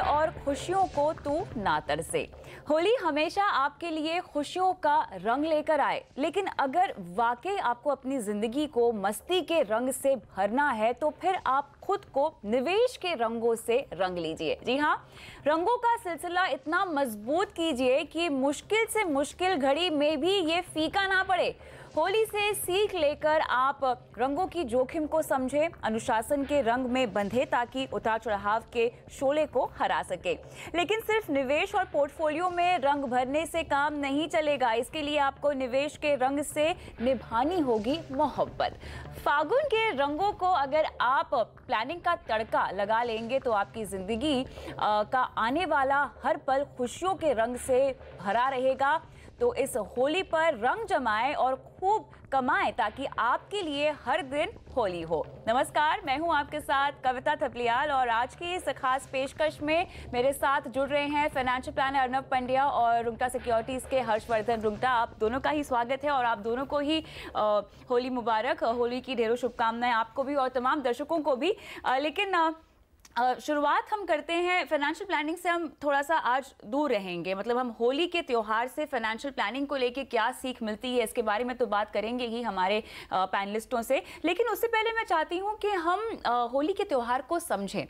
और खुशियों को तू ना तरसे। होली हमेशा आपके लिए खुशियों का रंग लेकर आए, लेकिन अगर वाकई आपको अपनी जिंदगी को मस्ती के रंग से भरना है तो फिर आप खुद को निवेश के रंगों से रंग लीजिए। जी हाँ, रंगों का सिलसिला इतना मजबूत कीजिए कि मुश्किल से मुश्किल घड़ी में भी ये फीका ना पड़े। होली से सीख लेकर आप रंगों की जोखिम को समझें, अनुशासन के रंग में बंधे ताकि उतार चढ़ाव के शोले को हरा सके। लेकिन सिर्फ निवेश और पोर्टफोलियो में रंग भरने से काम नहीं चलेगा, इसके लिए आपको निवेश के रंग से निभानी होगी मोहब्बत। फागुन के रंगों को अगर आप प्लानिंग का तड़का लगा लेंगे तो आपकी जिंदगी का आने वाला हर पल खुशियों के रंग से भरा रहेगा। तो इस होली पर रंग जमाएं और खूब कमाएं ताकि आपके लिए हर दिन होली हो। नमस्कार, मैं हूं आपके साथ कविता थपलियाल और आज की इस खास पेशकश में मेरे साथ जुड़ रहे हैं फाइनेंशियल प्लानर अर्नव पंड्या और रुंगटा सिक्योरिटीज़ के हर्षवर्धन। रुंगटा, आप दोनों का ही स्वागत है और आप दोनों को ही होली मुबारक, होली की ढेरों शुभकामनाएं आपको भी और तमाम दर्शकों को भी। लेकिन शुरुआत हम करते हैं फाइनेंशियल प्लानिंग से। हम थोड़ा सा आज दूर रहेंगे, मतलब हम होली के त्यौहार से फाइनेंशियल प्लानिंग को लेके क्या सीख मिलती है इसके बारे में तो बात करेंगे ही हमारे पैनलिस्टों से। लेकिन उससे पहले मैं चाहती हूँ कि हम होली के त्यौहार को समझें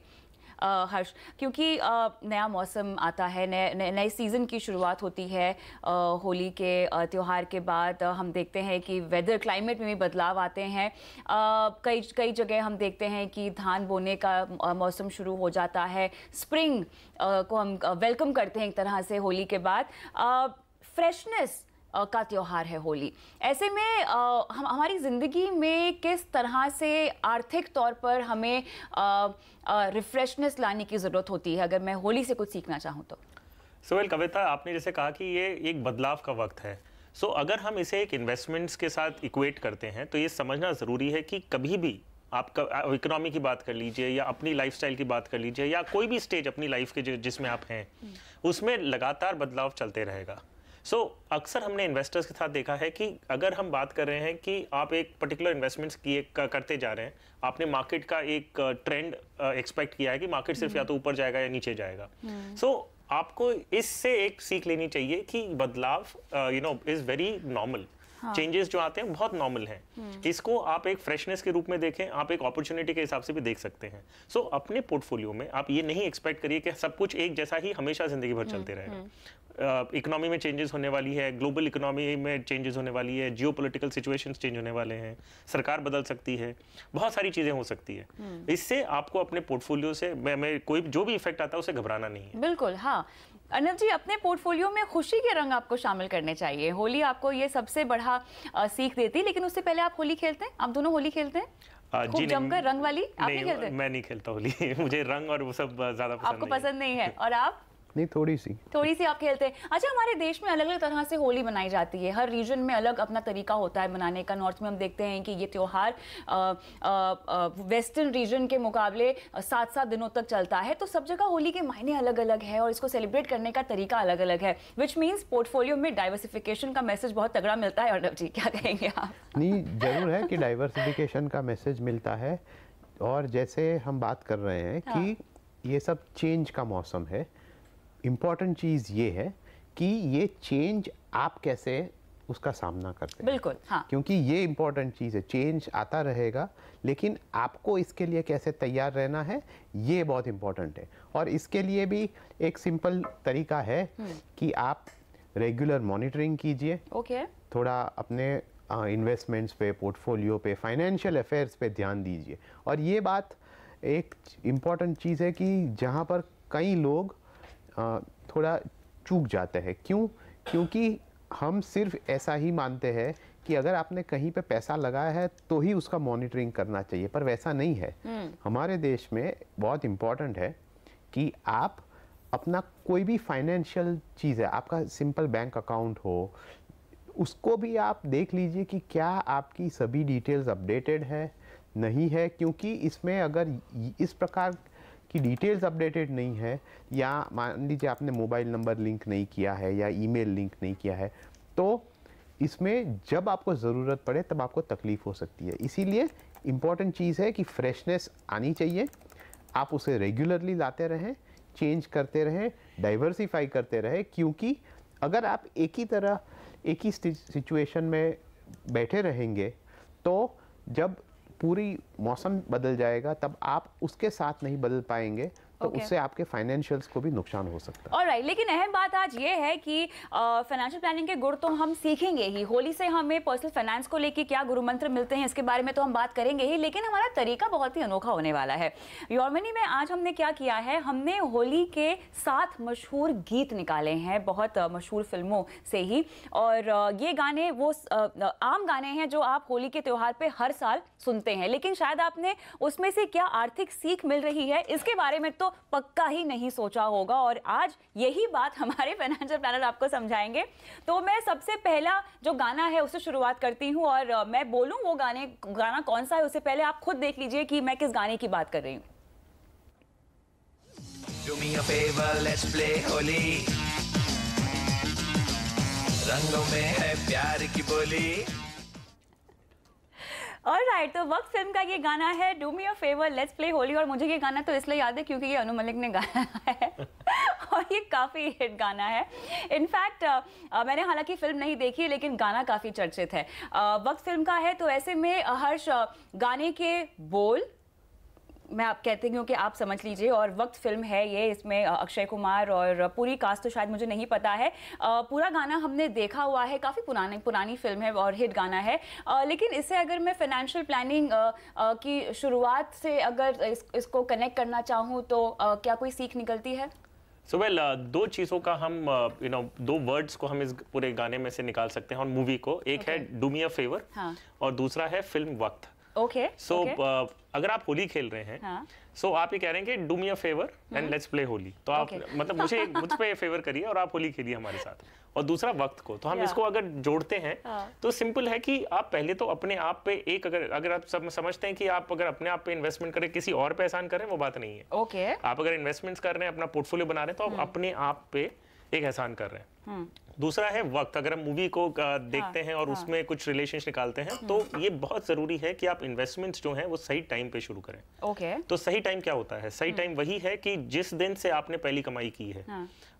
हर्ष, क्योंकि नया मौसम आता है, नए सीज़न की शुरुआत होती है। होली के त्यौहार के बाद हम देखते हैं कि वेदर क्लाइमेट में भी बदलाव आते हैं। कई जगह हम देखते हैं कि धान बोने का मौसम शुरू हो जाता है। स्प्रिंग को हम वेलकम करते हैं एक तरह से होली के बाद। फ्रेशनेस का त्यौहार है होली। ऐसे में हमारी ज़िंदगी में किस तरह से आर्थिक तौर पर हमें रिफ्रेशनेस लाने की ज़रूरत होती है अगर मैं होली से कुछ सीखना चाहूँ तो? सोहेल, कविता, आपने जैसे कहा कि ये एक बदलाव का वक्त है। अगर हम इसे एक इन्वेस्टमेंट्स के साथ इक्वेट करते हैं तो ये समझना ज़रूरी है कि कभी भी आपका इकोनॉमी की बात कर लीजिए या अपनी लाइफस्टाइल की बात कर लीजिए या कोई भी स्टेज अपनी लाइफ के जिसमें आप हैं, उसमें लगातार बदलाव चलते रहेगा। अक्सर हमने इन्वेस्टर्स के साथ देखा है कि अगर हम बात कर रहे हैं कि आप एक पर्टिकुलर इन्वेस्टमेंट्स करते जा रहे हैं, आपने मार्केट का एक ट्रेंड एक्सपेक्ट किया है कि मार्केट सिर्फ या तो ऊपर जाएगा या नीचे जाएगा। आपको इससे एक सीख लेनी चाहिए कि बदलाव इज वेरी नॉर्मल। चेंजेस जो आते हैं बहुत नॉर्मल हैं। इसको आप एक फ्रेशनेस के रूप में देखें, आप एक अपॉर्चुनिटी के हिसाब से भी देख सकते हैं। अपने पोर्टफोलियो में आप ये नहीं एक्सपेक्ट करिए कि सब कुछ एक जैसा ही हमेशा जिंदगी भर चलते रहेगा। इकोनॉमी में चेंजेस होने वाली है, ग्लोबल इकोनॉमी में चेंजेस होने वाली है, जियोपॉलिटिकल सिचुएशंस चेंज होने वाले हैं, सरकार बदल सकती है, बहुत सारी चीजें हो सकती है। इससे आपको अपने पोर्टफोलियो से मैं कोई जो भी इफेक्ट आता है उसे घबराना नहीं है। बिल्कुल, हाँ। अर्नव जी, अपने पोर्टफोलियो में खुशी के रंग आपको शामिल करने चाहिए। होली आपको ये सबसे बड़ा सीख देती है। लेकिन उससे पहले आप होली खेलते हैं? आप दोनों होली खेलते हैं खूब जमकर रंग वाली? आप नहीं खेलते? मैं नहीं खेलता होली। मुझे रंग और वो सब ज्यादा आपको पसंद नहीं है। और आप? नहीं, थोड़ी सी आप खेलते हैं। अच्छा, हमारे देश में अलग अलग तरह से होली मनाई जाती है, हर रीजन में अलग अपना तरीका होता है मनाने का। नॉर्थ में हम देखते हैं कि ये त्यौहार वेस्टर्न रीजन के मुकाबले 7-7 दिनों तक चलता है। तो सब जगह होली के मायने अलग अलग है और इसको सेलिब्रेट करने का तरीका अलग अलग है, विच मीन्स पोर्टफोलियो में डाइवर्सिफिकेशन का मैसेज बहुत तगड़ा मिलता है। अर्नव जी, क्या कहेंगे आप? नहीं, जरूर है कि डाइवर्सिफिकेशन का मैसेज मिलता है। और जैसे हम बात कर रहे हैं कि ये सब चेंज का मौसम है, इम्पॉर्टेंट चीज़ ये है कि ये चेंज आप कैसे उसका सामना करते हैं। बिल्कुल, हाँ। क्योंकि ये इम्पॉर्टेंट चीज़ है। चेंज आता रहेगा, लेकिन आपको इसके लिए कैसे तैयार रहना है, ये बहुत इम्पॉर्टेंट है। और इसके लिए भी एक सिंपल तरीका है कि आप रेगुलर मॉनिटरिंग कीजिए। थोड़ा अपने इन्वेस्टमेंट्स पे, पोर्टफोलियो पे, फाइनेंशियल अफेयर्स पे ध्यान दीजिए। और ये बात एक इम्पॉर्टेंट चीज़ है कि जहाँ पर कई लोग थोड़ा चूक जाते हैं। क्योंकि हम सिर्फ ऐसा ही मानते हैं कि अगर आपने कहीं पे पैसा लगाया है तो ही उसका मॉनिटरिंग करना चाहिए, पर वैसा नहीं है। हमारे देश में बहुत इम्पॉर्टेंट है कि आप अपना कोई भी फाइनेंशियल चीज़ है, आपका सिंपल बैंक अकाउंट हो, उसको भी आप देख लीजिए कि क्या आपकी सभी डिटेल्स अपडेटेड है, नहीं है। क्योंकि इसमें अगर इस प्रकार की डिटेल्स अपडेटेड नहीं है, या मान लीजिए आपने मोबाइल नंबर लिंक नहीं किया है या ईमेल लिंक नहीं किया है, तो इसमें जब आपको ज़रूरत पड़े तब आपको तकलीफ़ हो सकती है। इसीलिए इम्पॉर्टेंट चीज़ है कि फ्रेशनेस आनी चाहिए, आप उसे रेगुलरली लाते रहें। चेंज करते रहें, डाइवर्सिफाई करते रहें, क्योंकि अगर आप एक ही सिचुएशन में बैठे रहेंगे तो जब पूरी मौसम बदल जाएगा तब आप उसके साथ नहीं बदल पाएंगे, तो उससे आपके फाइनेंशियल्स को भी नुकसान हो सकता है। ऑलराइट, लेकिन अहम बात आज ये है कि फाइनेंशियल प्लानिंग के गुण तो हम सीखेंगे ही। होली से हमें पर्सनल फाइनेंस को लेके क्या गुरु मंत्र मिलते हैं इसके बारे में तो हम बात करेंगे ही, लेकिन हमारा तरीका बहुत ही अनोखा होने वाला है। योर मनी में आज हमने क्या किया है, हमने होली के 7 मशहूर गीत निकाले हैं बहुत मशहूर फिल्मों से ही, और ये गाने वो आम गाने हैं जो आप होली के त्यौहार पे हर साल सुनते हैं, लेकिन शायद आपने उसमें से क्या आर्थिक सीख मिल रही है इसके बारे में तो पक्का ही नहीं सोचा होगा, और आज यही बात हमारे फाइनेंशियल प्लानर आपको समझाएंगे। तो मैं सबसे पहला जो गाना है उससे शुरुआत करती हूँ, और मैं बोलूँ वो गाना कौन सा है उससे पहले आप खुद देख लीजिए कि मैं किस गाने की बात कर रही हूँ। Do me a favor, let's play Holi, रंगों में है प्यार की बोली। ऑलराइट, तो वक्त फिल्म का ये गाना है do me a favour let's play Holi, और मुझे ये गाना तो इसलिए याद है क्योंकि ये अनु मलिक ने गाया है और ये काफ़ी हिट गाना है। इनफैक्ट मैंने हालांकि फिल्म नहीं देखी लेकिन गाना काफ़ी चर्चित है। वक्त फिल्म का है, तो ऐसे में हर्ष गाने के बोल मैं आप कहती हूँ कि आप समझ लीजिए, और वक्त फिल्म है ये, इसमें अक्षय कुमार और पूरी कास्ट तो शायद मुझे नहीं पता है। पूरा गाना हमने देखा हुआ है, काफ़ी पुरानी फिल्म है और हिट गाना है। लेकिन इससे अगर मैं फाइनेंशियल प्लानिंग की शुरुआत से अगर इसको कनेक्ट करना चाहूँ तो क्या कोई सीख निकलती है? सो वेल, दो चीज़ों का हम दो वर्ड्स को हम इस पूरे गाने में से निकाल सकते हैं और मूवी को, एक है डू मी अ फेवर और दूसरा है फिल्म वक्त। ओके, सो अगर आप होली खेल रहे हैं सो आप ये कह रहे हैं कि do me a favour and let's play Holi, तो आप मतलब मुझ पे फेवर करिए और आप होली खेलिए हमारे साथ, और दूसरा वक्त को, तो हम इसको अगर जोड़ते हैं तो सिंपल है कि आप पहले तो अपने आप पे एक अगर आप समझते हैं कि आप अगर अपने आप पे इन्वेस्टमेंट करें, किसी और पे एहसान करें, वो बात नहीं है। आप अगर इन्वेस्टमेंट्स कर रहे हैं, अपना पोर्टफोलियो बना रहे हैं, तो आप अपने आप पे एक एहसान कर रहे हैं। दूसरा है वक्त। अगर हम मूवी को देखते हैं और उसमें कुछ रिलेशंस निकालते हैं तो ये बहुत जरूरी है कि आप इन्वेस्टमेंट्स जो हैं वो सही टाइम पे शुरू करें। तो सही टाइम क्या होता है? सही टाइम वही है कि जिस दिन से आपने पहली कमाई की है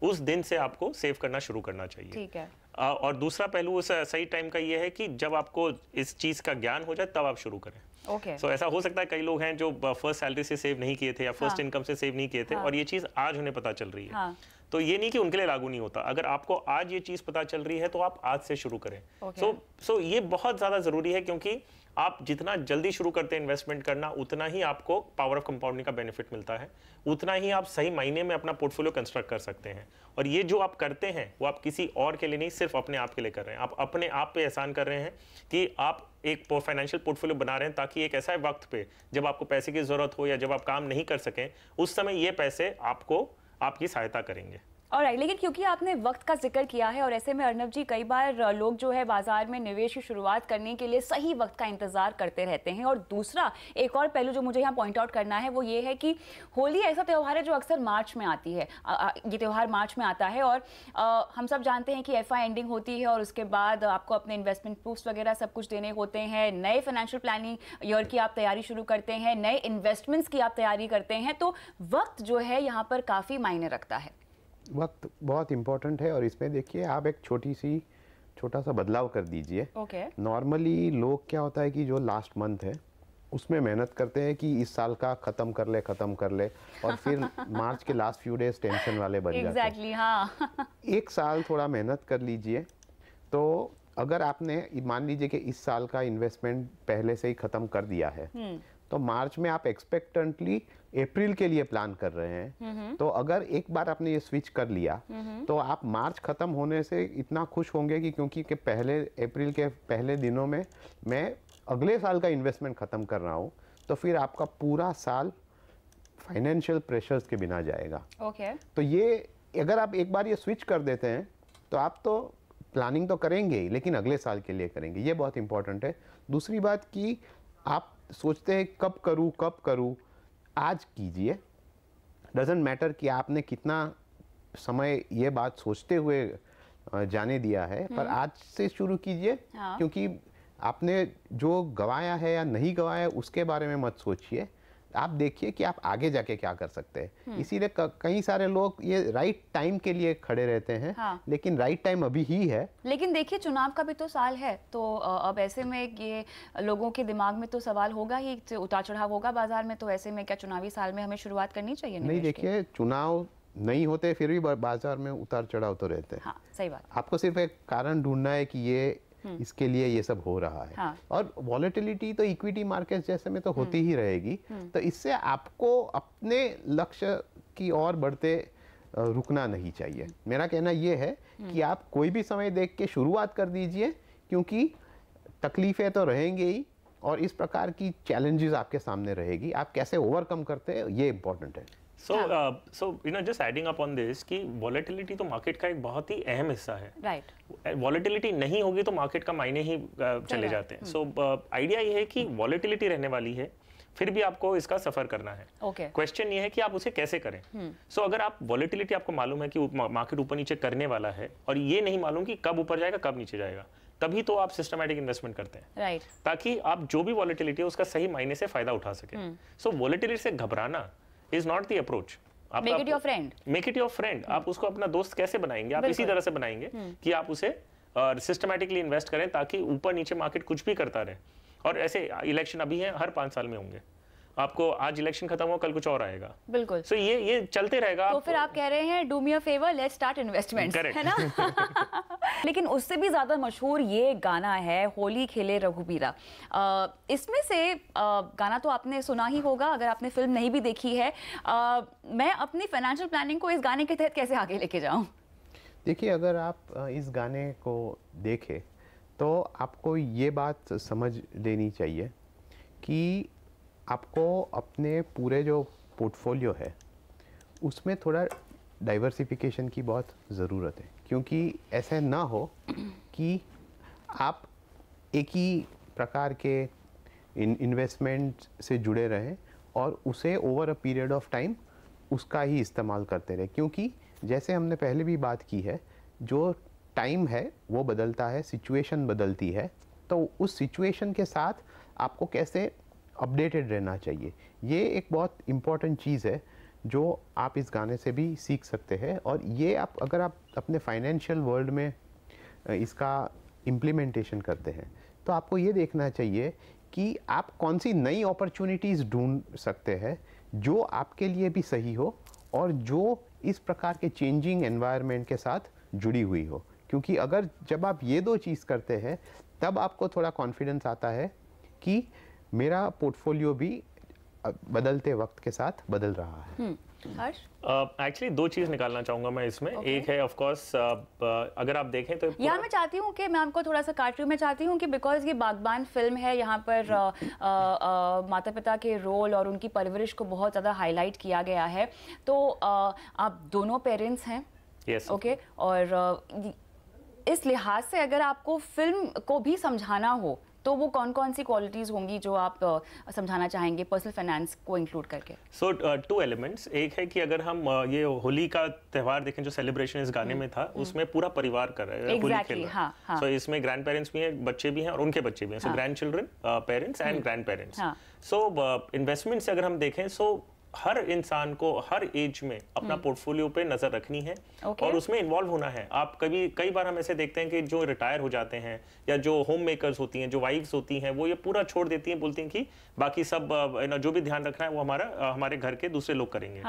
उस दिन से आपको सेव करना शुरू करना चाहिए। ठीक है। और दूसरा पहलू उस सही टाइम का ये है कि जब आपको इस चीज का ज्ञान हो जाए तब आप शुरू करें। सो ऐसा हो सकता है कई लोग हैं जो फर्स्ट सैलरी से सेव नहीं किए थे या फर्स्ट इनकम से सेव नहीं किए थे और ये चीज आज उन्हें पता चल रही है। तो ये नहीं कि उनके लिए लागू नहीं होता, अगर आपको आज ये चीज पता चल रही है तो आप आज से शुरू करें। सो ये बहुत ज्यादा जरूरी है, क्योंकि आप जितना जल्दी शुरू करते हैं इन्वेस्टमेंट करना, उतना ही आपको पावर ऑफ कंपाउंडिंग का बेनिफिट मिलता है, उतना ही आप सही मायने में अपना पोर्टफोलियो कंस्ट्रक्ट कर सकते हैं। और ये जो आप करते हैं वो आप किसी और के लिए नहीं, सिर्फ अपने आप के लिए कर रहे हैं। आप अपने आप पे एहसान कर रहे हैं कि आप एक फाइनेंशियल पोर्टफोलियो बना रहे हैं, ताकि एक ऐसा वक्त पे जब आपको पैसे की जरूरत हो या जब आप काम नहीं कर सकें, उस समय ये पैसे आपको आपकी सहायता करेंगे। ऑलराइट, लेकिन क्योंकि आपने वक्त का जिक्र किया है और ऐसे में अर्नब जी कई बार लोग जो है बाजार में निवेश की शुरुआत करने के लिए सही वक्त का इंतजार करते रहते हैं। और दूसरा एक और पहलू जो मुझे यहाँ पॉइंट आउट करना है वो ये है कि होली ऐसा त्यौहार है जो अक्सर मार्च में आती है। ये त्यौहार मार्च में आता है और हम सब जानते हैं कि FI एंडिंग होती है और उसके बाद आपको अपने इन्वेस्टमेंट प्रूफ्स वगैरह सब कुछ देने होते हैं, नए फाइनेंशियल प्लानिंग ईयर की आप तैयारी शुरू करते हैं, नए इन्वेस्टमेंट्स की आप तैयारी करते हैं। तो वक्त जो है यहाँ पर काफ़ी मायने रखता है। वक्त बहुत इम्पोर्टेंट है और इसमें देखिए आप एक छोटा सा बदलाव कर दीजिए। नॉर्मली लोग क्या होता है कि जो लास्ट मंथ है उसमें मेहनत करते हैं कि इस साल का ख़त्म कर ले और फिर मार्च के लास्ट फ्यू डेज टेंशन वाले बन जाते हैं। एक साल थोड़ा मेहनत कर लीजिए। तो अगर आपने मान लीजिए कि इस साल का इन्वेस्टमेंट पहले से ही ख़त्म कर दिया है तो मार्च में आप एक्सपेक्टेंटली अप्रैल के लिए प्लान कर रहे हैं, तो अगर एक बार आपने ये स्विच कर लिया तो आप मार्च खत्म होने से इतना खुश होंगे कि क्योंकि पहले अप्रैल के पहले दिनों में मैं अगले साल का इन्वेस्टमेंट ख़त्म कर रहा हूँ, तो फिर आपका पूरा साल फाइनेंशियल प्रेशर्स के बिना जाएगा। तो ये अगर आप एक बार ये स्विच कर देते हैं तो आप तो प्लानिंग तो करेंगे ही, लेकिन अगले साल के लिए करेंगे। ये बहुत इंपॉर्टेंट है। दूसरी बात कि आप सोचते हैं कब करूँ, आज कीजिए। डजेंट मैटर कि आपने कितना समय ये बात सोचते हुए जाने दिया है, पर आज से शुरू कीजिए। क्योंकि आपने जो गवाया है या नहीं गवाया उसके बारे में मत सोचिए, आप देखिए कि आप आगे जाके क्या कर सकते हैं। इसीलिए कई सारे लोग ये राइट टाइम के लिए खड़े रहते हैं। हाँ। लेकिन राइट टाइम अभी ही है। लेकिन देखिए चुनाव का भी तो साल है, तो अब ऐसे में ये लोगों के दिमाग में तो सवाल होगा ही, उतार चढ़ाव होगा बाजार में, तो ऐसे में क्या चुनावी साल में हमें शुरुआत करनी चाहिए? नहीं, देखिए चुनाव नहीं होते फिर भी बाजार में उतार चढ़ाव तो रहते हैं। हाँ, सही बात। आपको सिर्फ एक कारण ढूंढना है कि ये इसके लिए ये सब हो रहा है। हाँ। और वॉलेटिलिटी तो इक्विटी मार्केट जैसे में तो होती ही रहेगी। तो इससे आपको अपने लक्ष्य की ओर बढ़ते रुकना नहीं चाहिए। मेरा कहना ये है कि आप कोई भी समय देख के शुरुआत कर दीजिए, क्योंकि तकलीफें तो रहेंगी ही और इस प्रकार की चैलेंजेस आपके सामने रहेगी। आप कैसे ओवरकम करते हैं ये इंपॉर्टेंट है। So just adding up on this कि volatility तो मार्केट का एक बहुत ही अहम हिस्सा है। राइट। वॉलेटिलिटी नहीं होगी तो मार्केट का मायने ही चले जाते हैं। सो आइडिया ये है कि वॉलेटिलिटी रहने वाली है, फिर भी आपको इसका सफर करना है। ओके। क्वेश्चन ये है कि आप उसे कैसे करें। सो अगर आप वॉलेटिलिटी आपको मालूम है कि मार्केट ऊपर नीचे करने वाला है और ये नहीं मालूम कि कब ऊपर जाएगा कब नीचे जाएगा, तभी तो आप सिस्टमैटिक इन्वेस्टमेंट करते हैं। राइट। ताकि आप जो भी वॉलेटिलिटी है उसका सही मायने से फायदा उठा सके। सो वॉलेटिलिटी से घबराना is not the approach. Make it your friend. Make it your friend. आप उसको अपना दोस्त कैसे बनाएंगे? आप इसी तरह से बनाएंगे कि आप उसे सिस्टमैटिकली इन्वेस्ट करें ताकि ऊपर नीचे मार्केट कुछ भी करता रहे। और ऐसे इलेक्शन अभी है, हर 5 साल में होंगे। आपको आज इलेक्शन खत्म हो, कल कुछ और आएगा। बिल्कुल। सो ये चलते रहेगा। तो फिर आप कह रहे हैं do me a favour, let's start investments, है ना? लेकिन उससे भी ज्यादा मशहूर ये गाना है होली खेले रघुबीरा। इसमें से गाना तो आपने सुना ही होगा अगर आपने फिल्म नहीं भी देखी है। मैं अपनी फाइनेंशियल प्लानिंग को इस गाने के तहत कैसे आगे लेके जाऊं? देखिए, अगर आप इस गाने को देखें तो आपको ये बात समझ लेनी चाहिए कि आपको अपने पूरे जो पोर्टफोलियो है उसमें थोड़ा डाइवर्सिफिकेशन की बहुत ज़रूरत है। क्योंकि ऐसे ना हो कि आप एक ही प्रकार के इन्वेस्टमेंट से जुड़े रहें और उसे over a period of time उसका ही इस्तेमाल करते रहें। क्योंकि जैसे हमने पहले भी बात की है, जो टाइम है वो बदलता है, सिचुएशन बदलती है, तो उस सिचुएशन के साथ आपको कैसे अपडेटेड रहना चाहिए, ये एक बहुत इम्पॉर्टेंट चीज़ है जो आप इस गाने से भी सीख सकते हैं। और ये आप अगर आप अपने फाइनेंशियल वर्ल्ड में इसका इम्प्लीमेंटेशन करते हैं तो आपको ये देखना चाहिए कि आप कौन सी नई अपॉर्चुनिटीज़ ढूंढ सकते हैं जो आपके लिए भी सही हो और जो इस प्रकार के चेंजिंग एनवायरनमेंट के साथ जुड़ी हुई हो। क्योंकि अगर जब आप ये दो चीज़ करते हैं तब आपको थोड़ा कॉन्फिडेंस आता है कि मेरा पोर्टफोलियो भी बदलते वक्त के साथ बदल रहा है। हर्ष? एक्चुअली 2 चीज़ निकालना चाहूँगा मैं इसमें। एक है ऑफ कोर्स अगर आप देखें तो यहाँ मैं चाहती हूँ कि मैं आपको थोड़ा सा काट रही हूँ। मैं चाहती हूँ कि बिकॉज ये बागबान फिल्म है, यहाँ पर माता पिता के रोल और उनकी परवरिश को बहुत ज़्यादा हाईलाइट किया गया है। तो आप दोनों पेरेंट्स हैं। Yes, okay. और इस लिहाज से अगर आपको फिल्म को भी समझाना हो तो वो कौन कौन सी क्वालिटीज होंगी जो आप समझाना चाहेंगे पर्सनल फाइनेंस को इंक्लूड करके? सो 2 एलिमेंट्स। एक है कि अगर हम ये होली का त्यौहार देखें जो सेलिब्रेशन इस गाने में था, उसमें पूरा परिवार कर रहा है, होली खेल रहा है। सो इसमें ग्रैंड पेरेंट्स भी हैं, बच्चे भी हैं और उनके बच्चे भी हैं। सो grand children, parents and grand parents. So investment से अगर हम देखें, सो हर इंसान को हर एज में अपना पोर्टफोलियो पे नजर रखनी है और उसमें इन्वॉल्व होना है। आप कई बार हम ऐसे देखते हैं कि जो रिटायर हो जाते हैं या जो होम मेकर्स होती हैं, जो वाइफ्स होती हैं, वो ये पूरा छोड़ देती हैं, बोलती हैं कि बाकी सब जो भी ध्यान रखना है वो हमारे घर के दूसरे लोग करेंगे।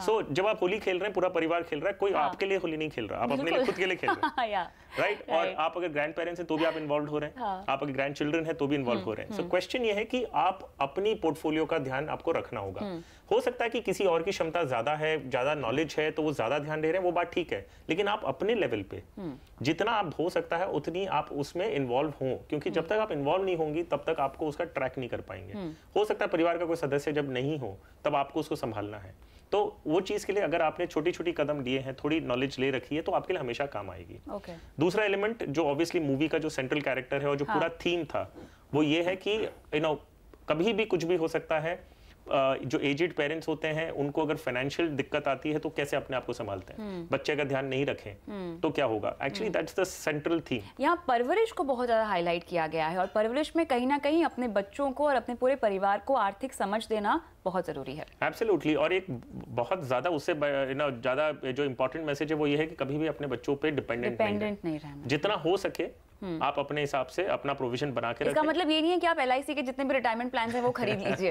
सो जब आप होली खेल रहे हैं, पूरा परिवार खेल रहा है, कोई आपके लिए होली नहीं खेल रहा, आप अपने लिए खुद के लिए खेल रहे हैं, राइट? और आप अगर ग्रैंड पेरेंट्स हैं तो भी आप इन्वॉल्व हो रहे हैं, आप अगर ग्रैंड चिल्ड्रन है तो भी इन्वॉल्व हो रहे हैं। सो क्वेश्चन ये है कि आप अपनी पोर्टफोलियो का ध्यान आपको रखना होगा। हो सकता है कि किसी और की क्षमता ज्यादा है, ज्यादा नॉलेज है, तो वो ज्यादा ध्यान दे रहे हैं, वो बात ठीक है, लेकिन आप अपने लेवल पे जितना आप हो सकता है उतनी आप उसमें इन्वॉल्व हो, क्योंकि जब तक आप इन्वॉल्व नहीं होंगी तब तक आपको उसका ट्रैक नहीं कर पाएंगे। हो सकता है परिवार का कोई सदस्य जब नहीं हो तब आपको उसको संभालना है, तो वो चीज के लिए अगर आपने छोटी छोटी कदम लिए हैं, थोड़ी नॉलेज ले रखी है, तो आपके लिए हमेशा काम आएगी। दूसरा एलिमेंट जो ऑब्वियसली मूवी का जो सेंट्रल कैरेक्टर है और जो पूरा थीम था, वो ये है कि कभी भी कुछ भी हो सकता है, जो एजेड पेरेंट्स होते हैं उनको अगर फाइनेंशियल दिक्कत आती है तो कैसे अपने आप को संभालते हैं, बच्चे का ध्यान नहीं रखें तो क्या होगा। Actually that's the central theme. यहाँ परवरिश को बहुत ज़्यादा हाईलाइट किया गया है और परवरिश में कहीं ना कहीं अपने बच्चों को और अपने पूरे परिवार को आर्थिक समझ देना बहुत ज़रूरी है। एब्सोल्युटली। और एक बहुत ज़्यादा उससे ज़्यादा जो इंपॉर्टेंट मैसेज है वो ये है कि कभी भी अपने बच्चों पे डिपेंडेंट नहीं रहना। जितना हो सके आप अपने हिसाब से अपना प्रोविजन बना के रखें। इसका मतलब ये नहीं है कि आप LIC के जितने भी रिटायरमेंट प्लान्स हैं वो खरीद लीजिए।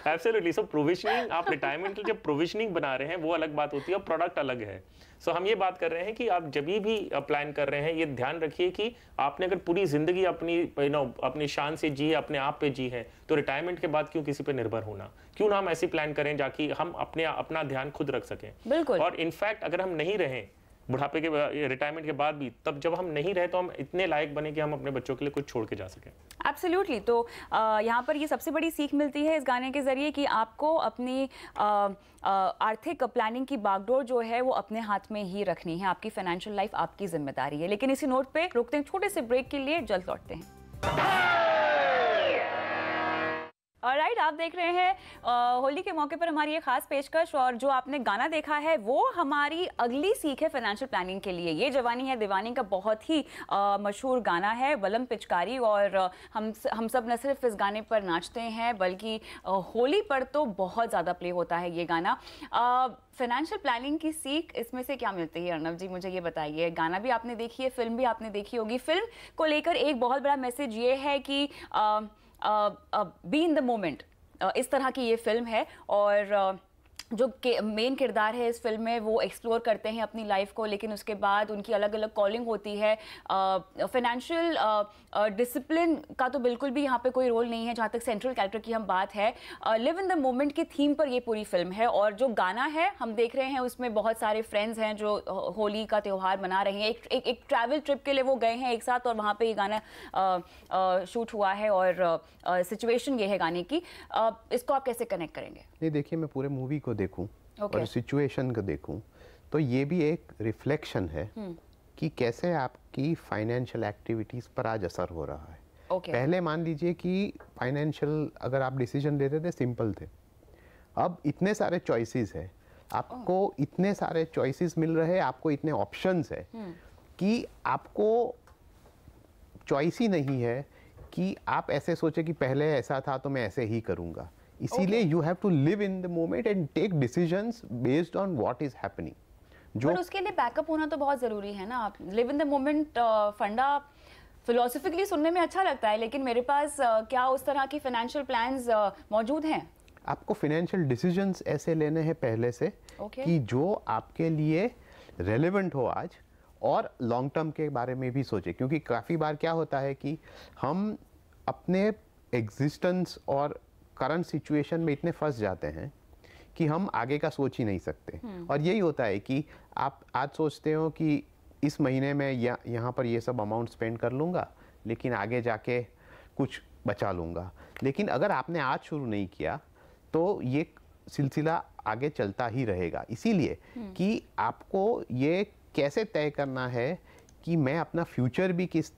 एब्सोल्युटली। सो प्रोविजनिंग, आप रिटायरमेंट के जब प्रोविजनिंग बना रहे हैं वो अलग बात होती है और प्रोडक्ट अलग है। सो हम ये बात कर रहे हैं कि आप जब भी प्लान कर रहे हैं ये ध्यान रखिए कि आपने अगर पूरी जिंदगी अपनी अपनी शान से जी है, अपने आप पे जी है, तो रिटायरमेंट के बाद क्यों किसी पे निर्भर होना। क्यों ना हम ऐसी प्लान करें जाकि हम अपना ध्यान खुद रख सकें। बिल्कुल। और इनफैक्ट अगर हम नहीं रहें बुढ़ापे के रिटायरमेंट के बाद भी, तब जब हम नहीं रहे तो हम इतने लायक बने कि हम अपने बच्चों के लिए कुछ छोड़ के जा सकें। एब्सोल्युटली। तो यहाँ पर ये सबसे बड़ी सीख मिलती है इस गाने के जरिए कि आपको अपनी आर्थिक प्लानिंग की बागडोर जो है वो अपने हाथ में ही रखनी है। आपकी फाइनेंशियल लाइफ आपकी जिम्मेदारी है। लेकिन इसी नोट पे रुकते हैं छोटे से ब्रेक के लिए, जल्द लौटते हैं। ऑलराइट, आप देख रहे हैं होली के मौके पर हमारी ये खास पेशकश, और जो आपने गाना देखा है वो हमारी अगली सीख है फाइनेंशियल प्लानिंग के लिए। ये जवानी है दीवानी का बहुत ही मशहूर गाना है, बलम पिचकारी, और हम सब न सिर्फ इस गाने पर नाचते हैं बल्कि होली पर तो बहुत ज़्यादा प्ले होता है ये गाना। फाइनेंशियल प्लानिंग की सीख इसमें से क्या मिलती है अर्नब जी, मुझे ये बताइए। गाना भी आपने देखी है, फिल्म भी आपने देखी होगी। फिल्म को लेकर एक बहुत बड़ा मैसेज ये है कि बी इन द मोमेंट, इस तरह की ये फिल्म है। और जो मेन किरदार है इस फिल्म में वो एक्सप्लोर करते हैं अपनी लाइफ को, लेकिन उसके बाद उनकी अलग अलग कॉलिंग होती है। फाइनेंशियल डिसिप्लिन का तो बिल्कुल भी यहाँ पे कोई रोल नहीं है जहाँ तक सेंट्रल कैरेक्टर की हम बात है। लिव इन द मोमेंट की थीम पर ये पूरी फिल्म है। और जो गाना है हम देख रहे हैं उसमें बहुत सारे फ्रेंड्स हैं जो होली का त्यौहार मना रहे हैं। एक ट्रैवल ट्रिप के लिए वो गए हैं एक साथ, और वहाँ पर ये गाना शूट हुआ है। और सिचुएशन ये है गाने की, इसको आप कैसे कनेक्ट करेंगे? नहीं, देखिए, मैं पूरे मूवी को देखूं और सिचुएशन को देखूं तो ये भी एक रिफ्लेक्शन है कि कैसे आपकी फाइनेंशियल एक्टिविटीज पर आज असर हो रहा है। पहले मान लीजिए कि फाइनेंशियल अगर आप डिसीजन लेते थे सिंपल थे, अब इतने सारे चॉइसेस है, आपको इतने सारे चॉइसेस मिल रहे हैं, आपको इतने ऑप्शंस है कि आपको चॉइस ही नहीं है कि आप ऐसे सोचे कि पहले ऐसा था तो मैं ऐसे ही करूंगा। इसीलिए you have to live in the moment and take decisions based on what is happening. पर उसके लिए बैकअप होना तो बहुत जरूरी है ना। आप लिव इन द मोमेंट फंडा फिलोसॉफिकली सुनने में अच्छा लगता है, लेकिन मेरे पास क्या उस तरह की फाइनेंशियल प्लान्स मौजूद हैं? आपको फाइनेंशियल डिसीजंस ऐसे लेने हैं पहले से कि जो आपके लिए रेलेवेंट हो आज, और लॉन्ग टर्म के बारे में भी सोचे। क्योंकि काफ़ी बार क्या होता है कि हम अपने एग्जिस्टेंस और करंट सिचुएशन में इतने फंस जाते हैं कि हम आगे का सोच ही नहीं सकते। और यही होता है कि आप आज सोचते हो कि इस महीने में यहाँ पर ये सब अमाउंट स्पेंड कर लूँगा, लेकिन आगे जाके कुछ बचा लूँगा। लेकिन अगर आपने आज शुरू नहीं किया तो ये सिलसिला आगे चलता ही रहेगा। इसीलिए कि आपको ये कैसे तय करना है कि मैं अपना फ्यूचर भी किस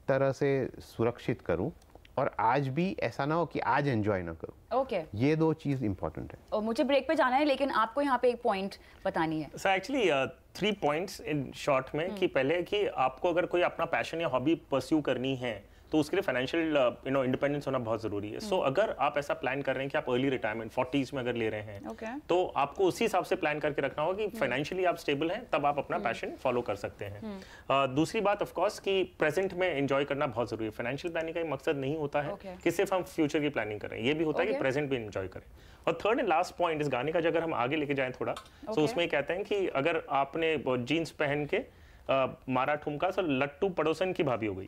तरह से सुरक्षित करूं, और आज भी ऐसा ना हो कि आज एंजॉय ना करूं। ये दो चीज इंपॉर्टेंट है। और मुझे ब्रेक पे जाना है, लेकिन आपको यहाँ पे एक पॉइंट बतानी है। So actually 3 points in short में कि पहले कि आपको अगर कोई अपना पैशन या हॉबी परस्यू करनी है तो उसके लिए फाइनेंशियल इंडिपेंडेंस होना बहुत जरूरी है। सो अगर आप ऐसा प्लान कर रहे हैं कि आप अर्ली रिटायरमेंट 40s में अगर ले रहे हैं तो आपको उसी हिसाब से प्लान करके रखना होगा कि फाइनेंशियली आप स्टेबल हैं, तब आप अपना पैशन फॉलो कर सकते हैं। दूसरी बात ऑफ कोर्स कि प्रेजेंट में एंजॉय करना बहुत जरूरी है। फाइनेंशियल प्लानिंग का मकसद नहीं होता है कि सिर्फ हम फ्यूचर की प्लानिंग करें, ये भी होता है कि प्रेजेंट भी एंजॉय करें। और थर्ड एंड लास्ट पॉइंट इस गाने का अगर हम आगे लेके जाएं थोड़ा, तो उसमें कहते हैं कि अगर आपने जीन्स पहन के मारा ठुमका तो लट्टू पड़ोसन की भाभी हो गई।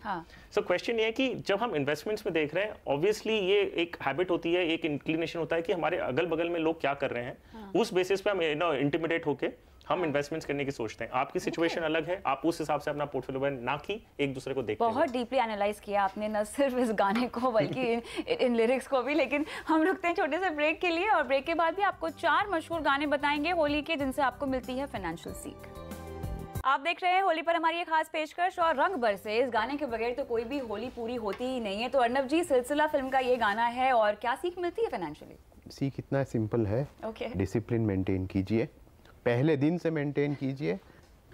सो क्वेश्चन ये है कि जब हम इन्वेस्टमेंट्स में देख रहे हैं, ऑब्वियसली ये एक हैबिट होती है, एक इंक्लिनेशन होता है कि हमारे अगल बगल में लोग क्या कर रहे हैं, उस बेसिस पे हम इंटिमिडेट होके हम इन्वेस्टमेंट्स करने की सोचते हैं। आपकी सिचुएशन अलग है, आप उस हिसाब से अपना पोर्टफोलियो बनाएं, ना कि एक दूसरे को देखते हैं। बहुत डीपली एनालाइज किया आपने, न सिर्फ इस गाने को बल्कि इन लिरिक्स को भी। लेकिन हम रुकते हैं छोटे से ब्रेक के लिए, और ब्रेक के बाद भी आपको 4 मशहूर गाने बताएंगे होली के, जिनसे आपको मिलती है फाइनेंशियल सीख। आप देख रहे हैं होली पर हमारी एक खास पेशकश, और रंग बरसे इस गाने के बगैर तो कोई भी होली पूरी होती ही नहीं है। तो अर्नब जी, सिलसिला फिल्म का ये गाना है, और क्या सीख मिलती है फाइनेंशियली? सीख इतना सिंपल है, ओके डिसिप्लिन मेंटेन कीजिए, पहले दिन से मेंटेन कीजिए,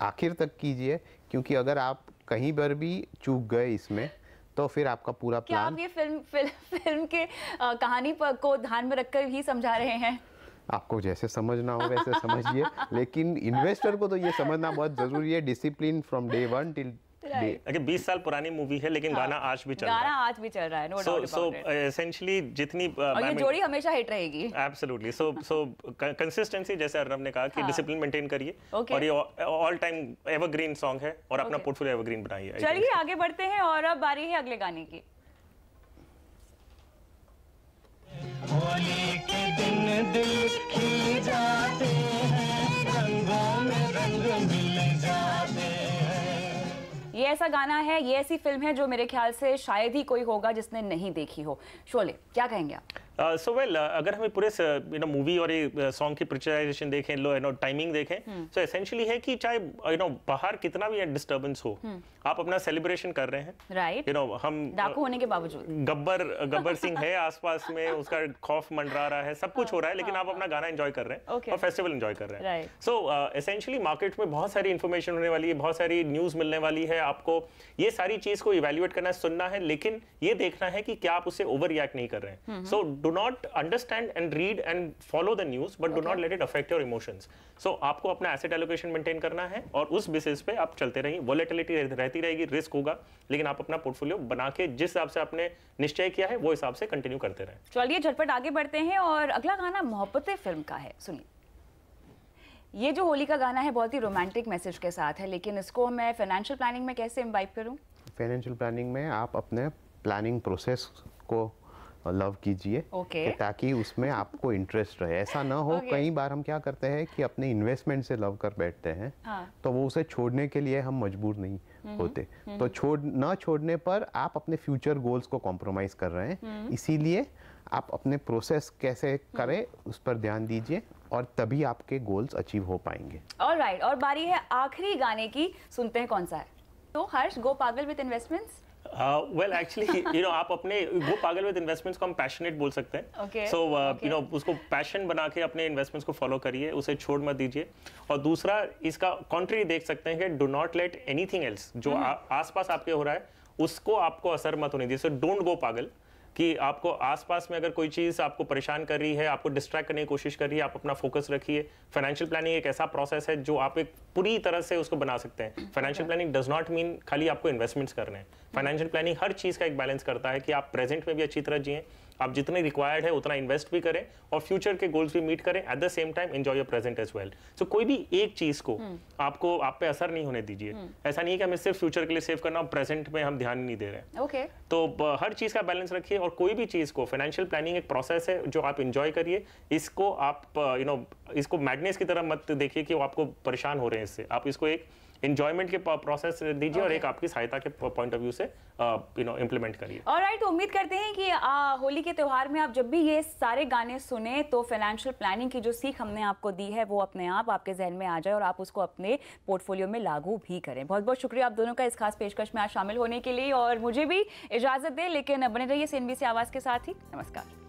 आखिर तक कीजिए, क्योंकि अगर आप कहीं पर भी चूक गए इसमें तो फिर आपका पूरा क्या आप प्लान। ये फिल्म के कहानी को ध्यान में रखकर ही समझा रहे हैं? आपको जैसे समझना हो वैसे समझिए, लेकिन इन्वेस्टर को तो ये समझना बहुत जरूरी है, discipline from day 1 till day. अगर 20 साल पुरानी मूवी है लेकिन गाना आज भी चल रहा है। गाना आज भी चल रहा है, no doubt about it. Essentially जितनी और ये जोड़ी हमेशा हिट रहेगी। एब्सोल्युटली, सो कंसिस्टेंसी, जैसे अर्नब ने कहा कि डिसिप्लिन मेंटेन करिए, Okay. और ये ऑल टाइम एवरग्रीन सॉन्ग है और अपना Okay. पोर्टफोलियो एवरग्रीन बनाइए। चलिए आगे बढ़ते हैं और अब बारी है अगले गाने की। होली के दिन दिल खिल जाते हैं, रंगों में रंग मिल जाते हैं। ये ऐसा गाना है, ये ऐसी फिल्म है जो मेरे ख्याल से शायद ही कोई होगा जिसने नहीं देखी हो। शोले, क्या कहेंगे आप? सो वेल, अगर हमें पूरे मूवी और ये सॉन्ग की पिक्चराइजेशन देखें, लो टाइमिंग देखें, तो एसेंशियली है कि चाहे बाहर कितना भी डिस्टर्बेंस हो, आप अपना सेलिब्रेशन कर रहे हैं, राइट, हम डाकू होने के बावजूद। गब्बर सिंह है आसपास में, उसका खौफ मंडरा रहा है, सब कुछ हो रहा है, लेकिन आप अपना गाना एंजॉय कर रहे हैं Okay. और फेस्टिवल एंजॉय कर रहे हैं। Right. सो एसेंशियली मार्केट में बहुत सारी इन्फॉर्मेशन होने वाली है, बहुत सारी न्यूज मिलने वाली है, आपको ये सारी चीज को इवेल्युएट करना, सुनना है, लेकिन ये देखना है कि क्या आप उससे ओवर रिएक्ट नहीं कर रहे हैं। So do not understand and read and follow the news, but do not let it affect your emotions. So आपको अपना एसेट एलोकेशन मेंटेन करना है और उस बेसिस पे आप चलते रहिए। वोलेटिलिटी रहती रहेगी, रिस्क होगा, लेकिन आप अपना पोर्टफोलियो बना के जिस हिसाब से आपने निश्चय किया है वो हिसाब से कंटिन्यू करते रहें। चलिए झटपट आगे बढ़ते हैं और अगला गाना मोहब्बतें फिल्म का है, सुनिए। ये जो होली का गाना है बहुत ही रोमांटिक मैसेज के साथ है, लेकिन इसको मैं फाइनेंशियल प्लानिंग में कैसे इम्बाइब करूं? फाइनेंशियल प्लानिंग में आप अपने प्लानिंग प्रोसेस को लव कीजिए, Okay. कि ताकि उसमें आपको इंटरेस्ट रहे। ऐसा ना हो, Okay. कई बार हम क्या करते हैं कि अपने इन्वेस्टमेंट से लव कर बैठते हैं, हाँ। तो वो उसे छोड़ने के लिए हम मजबूर नहीं होते। तो छोड़ने पर आप अपने फ्यूचर गोल्स को कॉम्प्रोमाइज कर रहे हैं। इसीलिए आप अपने प्रोसेस कैसे करें उस पर ध्यान दीजिए और तभी आपके गोल्स अचीव हो पाएंगे। ऑलराइट, और बारी है आखिरी गाने की, सुनते हैं कौन सा है। तो हर्ष, गो पागल विद इन्वेस्टमेंट्स। वेल एक्चुअली आप अपने वो पागल विद इन्वेस्टमेंट्स को हम पैशनेट बोल सकते हैं। Okay, सो okay. उसको पैशन बना के अपने इन्वेस्टमेंट्स को फॉलो करिए, उसे छोड़ मत दीजिए। और दूसरा, इसका कॉन्ट्री देख सकते हैं कि do not late anything else जो आसपास आपके हो रहा है उसको आपको असर मत होने दीजिए। सो डोंट गो पागल, कि आपको आसपास में अगर कोई चीज़ आपको परेशान कर रही है, आपको डिस्ट्रैक्ट करने की कोशिश कर रही है, आप अपना फोकस रखिए। फाइनेंशियल प्लानिंग एक ऐसा प्रोसेस है जो आप एक पूरी तरह से उसको बना सकते हैं। Financial planning does not mean खाली आपको इन्वेस्टमेंट्स करने हैं। फाइनेंशियल प्लानिंग हर चीज़ का एक बैलेंस करता है कि आप प्रेजेंट में भी अच्छी तरह जिएं, आप जितने रिक्वायर्ड है उतना इन्वेस्ट भी करें और फ्यूचर के गोल्स भी मीट करें, at the same time enjoy your present as well. So कोई भी एक चीज़ को आपको आप पे असर नहीं होने दीजिए। ऐसा नहीं है कि हमें सिर्फ फ्यूचर के लिए सेव करना और प्रेजेंट में हम ध्यान नहीं दे रहे हैं। ओके, तो हर चीज़ का बैलेंस रखिए और कोई भी चीज़ को, फाइनेंशियल प्लानिंग एक प्रोसेस है जो आप इंजॉय करिए। इसको आप इसको मैडनेस की तरह मत देखिए कि वो आपको परेशान हो रहे हैं इससे। आप इसको एक एंजॉयमेंट के प्रोसेस दीजिए और एक आपकी सहायता के पॉइंट ऑफ व्यू से इम्प्लीमेंट करिए। ऑलराइट, उम्मीद करते हैं कि होली के त्यौहार में आप जब भी ये सारे गाने सुने तो फाइनेंशियल प्लानिंग की जो सीख हमने आपको दी है वो अपने आप आपके जहन में आ जाए और आप उसको अपने पोर्टफोलियो में लागू भी करें। बहुत बहुत शुक्रिया आप दोनों का इस खास पेशकश में आज शामिल होने के लिए, और मुझे भी इजाजत दें, लेकिन बने रहिए CNBC आवाज़ के साथ ही। नमस्कार।